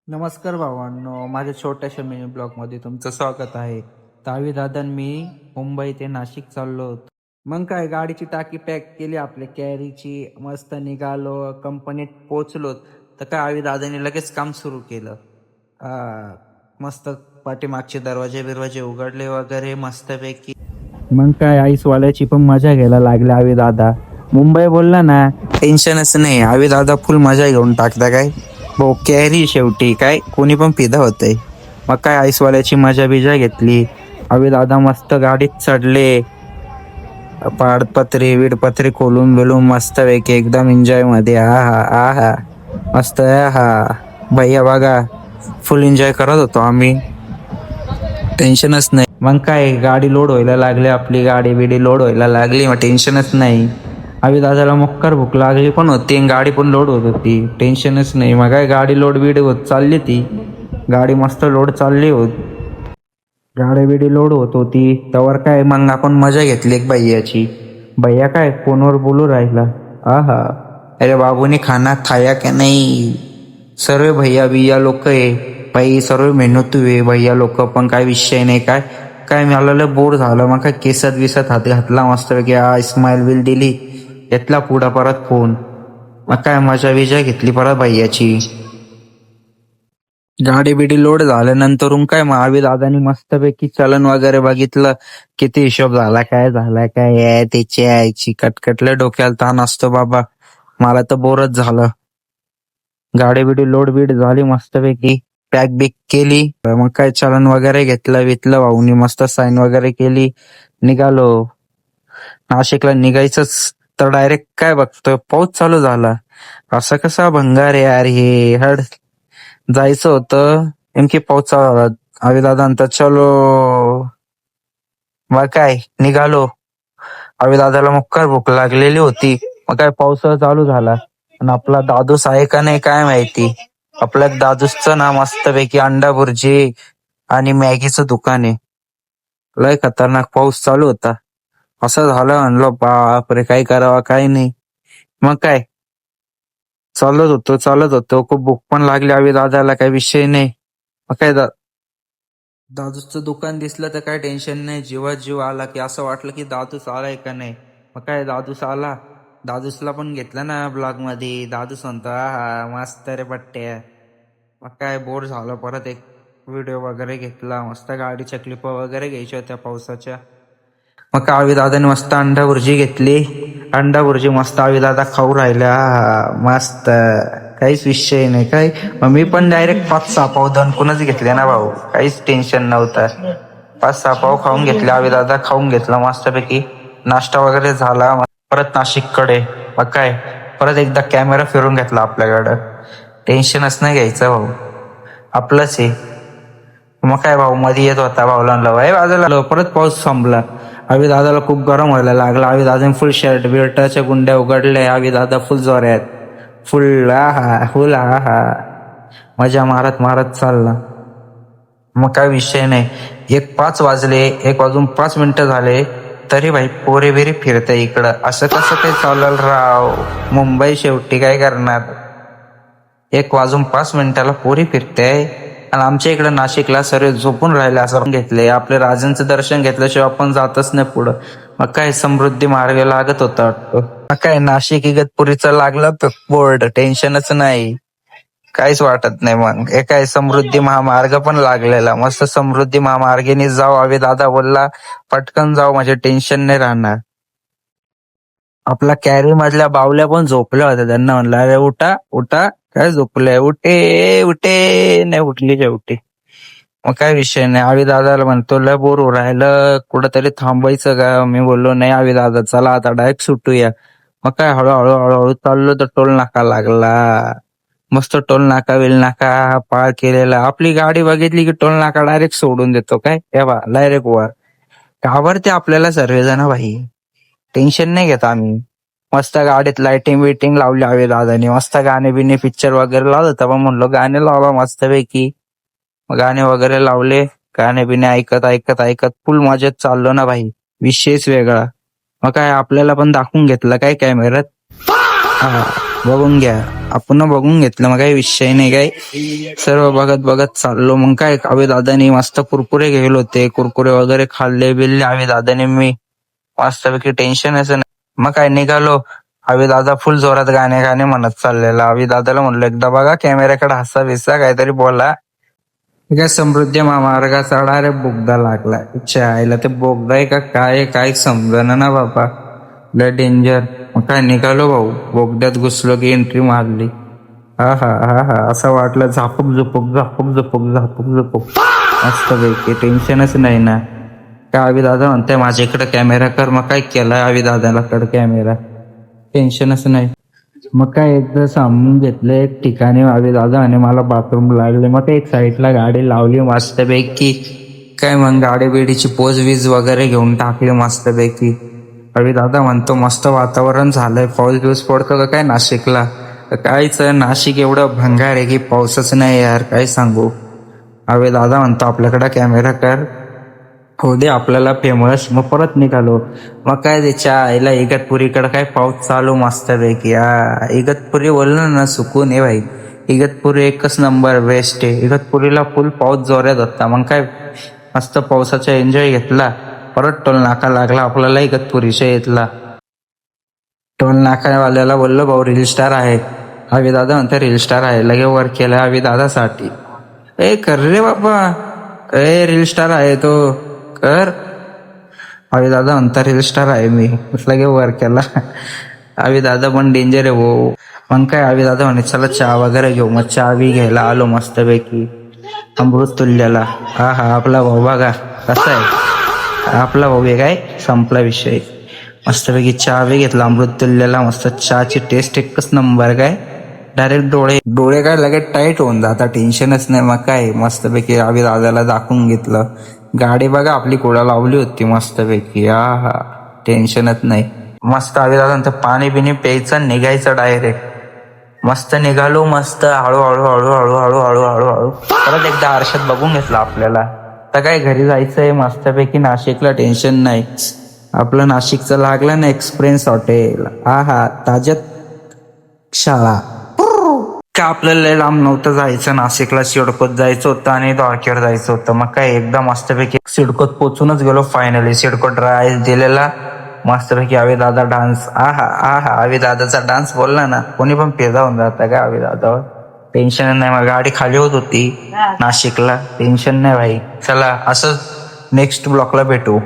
नमस्कार भावांनो, माझ्या छोट्याशा मिनी ब्लॉगमध्ये तुमचं स्वागत आहे. तावी दादा मी मुंबई ते नाशिक चाललो होतो. मग काय गाडीची टाकी पॅक केली आपल्या कॅरीची, मस्त निघालो, कंपनीत पोचलो. तर काय आवी दादानी लगेच काम सुरू केलं. मस्त पाठीमागचे दरवाजे बिरवाजे उघडले वगैरे मस्तपैकी. मग काय आईसवाल्याची पण मजा घ्यायला लागले आवी दादा. मुंबई बोलला ना, टेन्शनच नाही. आवी दादा फुल मजा घेऊन टाकता काय. हो कॅरी शेवटी काय कोणी पण फिदा होतंय. मग काय आईसवाल्याची मजा बिजा घेतली. आवी दादा मस्त गाडीत चढले. पाडपत्री विडपत्री खोलून बिलून मस्त पैकी एकदम एन्जॉय मध्ये. आहा मस्त हा भैया बघा फुल एन्जॉय करत होतो आम्ही. टेन्शनच नाही. मग काय गाडी लोड व्हायला लागली, आपली गाडी बिडी लोड व्हायला लागली, मग टेन्शनच नाही. आवी दादाला मोक्कर भूक लागली पण होती आणि गाडी पण लोड होत होती. टेन्शनच नाही. मग काय गाडी लोड बीड होत चालली ती. गाडी मस्त लोड चालली होत. गाडी बिडी लोड होत होती. त्यावर काय मग आपण मजा घेतली एक भैयाची. भैया काय फोनवर बोलू राहिला. आहा अरे बाबूने खाना खाया क्या नाही. सर्व भैया बिया लोक आहे भाई, सर्व मेहनतू आहे भैया लोक. पण काय विषय नाही. काय काय मला लय बोर झालं. मग काय केसात विसत हात घातला मस्त पैकी. स्माइल बिल दिली. घेतला पुढं परत फोन. मग काय मजा विजा घेतली परत भैयाची. गाडी बिडी लोड झाल्यानंतर काय महावीर दादानी मस्तपैकी चलन वगैरे बघितलं. किती हिशोब झाला काय त्याची आईची कटकटल्या डोक्याला ताण असतो बाबा. मला तर बोरच झालं. गाडी बिडी लोड बीड झाली मस्तपैकी. पॅक बिक केली. मग काय चलन वगैरे घेतलं वितलं भाऊनी. मस्त साईन वगैरे केली. निघालो. नाशिकला निघायचंच तर डायरेक्ट काय बघतोय पाऊस चालू झाला. असं कसा भंगार आहे यार हे. हड जायचं होतं नेमकी पाऊस चालू झाला. आवी दादा म्हणतात चलो. मग काय निघालो. आवी दादाला मोक्कार भूक लागलेली होती. मग काय पावसाळा चालू झाला आणि आपला दादूस आहे का नाही काय माहिती. आपल्या दादूसचं ना मस्तपैकी अंडा भुर्जी आणि मॅगीचं दुकान आहे. लय खतरनाक पाऊस चालू होता. असं झालं म्हणलं बापरे काय करावा काय नाही. मग काय चालत होतो खूप भूक पण लागली आवी दादाला, काही विषय नाही. मग काय दादूचं दुकान दिसलं तर काय टेन्शन नाही. जीवात जीव आला की असं वाटलं की दादूस आलाय का नाही. मग काय दादूस आला. दादूसला पण घेतलं ना ब्लॉग मध्ये. दादूस म्हणतो हा मस्त रे पट्ट्या. मग काय बोर झालं परत एक व्हिडिओ वगैरे घेतला. मस्त गाडीच्या क्लिप वगैरे घ्यायच्या होत्या पावसाच्या. मग आवी दादाने मस्त अंडा भुर्जी घेतली. अंडा भुर्जी मस्त आवी दादा खाऊ राहिला. मस्त काहीच विषय नाही काय. मग मी पण डायरेक्ट 5-6 पाव दणकूनच घेतले ना भाऊ. काहीच टेन्शन नव्हतं. 5-6 पाव खाऊन घेतले. आवी दादा खाऊन घेतला मस्तपैकी. नाश्ता वगैरे झाला. परत नाशिककडे. मग काय परत एकदा कॅमेरा फिरून घेतला आपल्याकडं. टेन्शनच नाही घ्यायचं भाऊ, आपलंच आहे. मग काय भाऊ मध्ये येत होता भाऊला बाजूला. परत पाऊस थांबला. आवी दादाला खूप गरम व्हायला लागला. आवी दादाने फुल शर्ट बिर्टाच्या गुंड्या उघडल्या. आवी दादा फुल जोऱ्यात फुल मजा मारत मारत चालला. मग काय विषय नाही. 1:05 वाजले. 1:05 झाले तरी भाई पोरे बिरे फिरते इकडं. असं कसं काही चालल राव. मुंबई शेवटी काय करणार. 1:05 पोरी फिरते आणि आमच्या इकडे नाशिकला सर्व झोपून राहिले. असं घेतले. आपले राजांचं दर्शन घेतल्याशिवाय आपण जातच नाही पुढं. मग काय समृद्धी मार्ग लागत होता वाटतं. मग काय नाशिक इगतपुरीचं लागलं बोर्ड. टेन्शनच नाही. काहीच वाटत नाही. मग हे काय समृद्धी महामार्ग पण लागलेला. मस्त समृद्धी महामार्गाने जाऊ. आवी दादा बोलला पटकन जाऊ म्हणजे टेन्शन नाही राहणार. आपला कॅरी मधल्या बावल्या पण झोपल्या होत्या. त्यांना म्हणलं अरे उठा उठा. काय झोपलंय. उठे उठे नाही उठली शेवटी. मग काय विषय नाही. आवी दादाला म्हणतो लय बोर हो राहिलं कुठंतरी थांबायचं का. मी बोललो नाही आवी दादा चला आता डायरेक्ट सुटूया. मग काय हळूहळू हळूहळू चाललो तर टोल नाका लागला. मस्त टोल नाका विल नाका पार केलेला. आपली गाडी बघितली की टोल नाका डायरेक्ट सोडून देतो. काय बा डायरेक्ट वर घाबरते आपल्याला सर्वजण भाई. टेन्शन नाही घेत आम्ही. मस्त गाडीत लाइटिंग बिटिंग लावली हवे दादानी. मस्त गाणे बिणे पिक्चर वगैरे लावलं होतं. मग म्हणलो गाणे लावा मस्त पैकी. गाणे वगैरे लावले. गाणे बिणे ऐकत ऐकत ऐकत फुल मजेत चाललो ना भाई. विशेष वेगळा. मग काय आपल्याला पण दाखवून घेतलं काय कॅमेऱ्यात. बघून घ्या. आपण बघून घेतलं, मग काही विषय नाही काय. सर्व बघत बघत चाललो. मग काय आवे दादानी मस्त कुरकुरे घेतले होते, कुरकुरे वगैरे खाल्ले बिल्ले आवे दादाने. मी मस्तपैकी टेन्शन असं नाही. मग काय निघालो. आवी दादा फुल जोरात गाणे गाणे म्हणत चाललेला. आवी दादाला म्हणलं एकदा बघा कॅमेऱ्याकडे हसा बिसा काहीतरी बोला. काय समृद्धी महामार्गाचा डायरेक्ट बोगदा लागला. आईला ते बोगदा आहे का काय काय समजना ना बाबा. लय डेंजर. मग काय निघालो भाऊ. बोगद्यात घुसलो की एंट्री मारली. हा हा हा हा असं वाटलं झापूक झुपूक झापूक झुपूक झापूक झुपूक. मस्त पैकी टेन्शनच नाही ना. काय आवी दादा म्हणताय माझ्याकडे कॅमेरा कर. मग काय केलाय आवी दादाला कॅमेरा. टेन्शनच नाही. मग काय एकदा सामून घेतलं एक ठिकाणी आवी दादा आणि मला बाथरूम लागले. मग एक साईडला गाडी लावली मस्तपैकी. काय मग गाडी बिडीची पोज वीज वगैरे घेऊन टाकली मस्तपैकी. आवी दादा म्हणतो मस्त वातावरण झालंय, पाऊस बिऊस पडतो का काय नाशिकला. काहीच नाशिक एवढं भंगार आहे की पाऊसच नाही यार, काय सांगू. आवी दादा म्हणतो आपल्याकडे कॅमेरा कर, हो दे आपल्याला फेमस. मग परत निघालो. मग काय त्याच्या आईला इगतपुरीकडे काय पाऊस चालू मस्तपैकी. इगतपुरी बोललं ना सुकून आहे भाई. इगतपुरी एकच नंबर बेस्ट आहे. इगतपुरीला फुल पाऊस जोरात होता. मग काय मस्त पावसाचा एन्जॉय घेतला. परत टोल नाका लागला आपल्याला इगतपुरीच्या इथला. टोल नाकावाल्याला बोललो भाऊ रील स्टार आहे. आवी दादा म्हणते रील स्टार आहे. लगे वर केलं आवी दादासाठी. ए कर रे बाबा, ए रील स्टार आहे तो कर. आवी दादा म्हणता रील स्टार आहे मी. लगे वर केला. आवी दादा पण डेंजर आहे भाऊ. मग काय आवी दादा म्हणे चला चहा वगैरे घेऊ. मग चहा बी घ्यायला आलो मस्तपैकी अमृत तुल्ल्याला. हा हा आपला भाऊ बघा कसा आहे. आपला भाऊ आहे काय, संपला विषय. मस्तपैकी चहा बी घेतला अमृत तुल्ल्याला. मस्त चहाची टेस्ट एकच नंबर. काय डायरेक्ट डोळे काय लगेच टाईट होऊन जातात. टेन्शनच नाही. मग काय मस्तपैकी आवी दादाला दाखवून घेतलं. गाडी बघा आपली कोडा लावली होती मस्तपैकी. हा टेन्शनच नाही. मस्त आवी दादा पाणी बिणी प्यायचं निघायचं डायरेक्ट. मस्त निघालो. मस्त हळूहळू हळूहळू हळूहळू हळूहळू परत एकदा आरशात बघून घेतलं आपल्याला. तर काय घरी जायचंय मस्तपैकी नाशिकला. टेन्शन नाही. आपलं नाशिकचं लागलं ना एक्सप्रेस हॉटेल. हा ताज्यात शाळा. का आपल्याला लय लांब नव्हतं जायचं. नाशिकला सिडकोत जायचं होतं आणि द्वारकेवर जायचं होतं. मग काय एकदम मस्तपैकी सिडकोत पोचूनच गेलो फायनली. सिडकोत ड्राईव्ह दिलेला मस्तपैकी. आवी दादा डान्स. आहा आवी दादाचा डान्स बोलला ना कोणी पण पेदा होऊन जाता का आवी दादावर. टेन्शन नाही. मग गाडी खाली होत होती नाशिकला. टेन्शन नाही भाई. चला असं नेक्स्ट ब्लॉकला भेटू.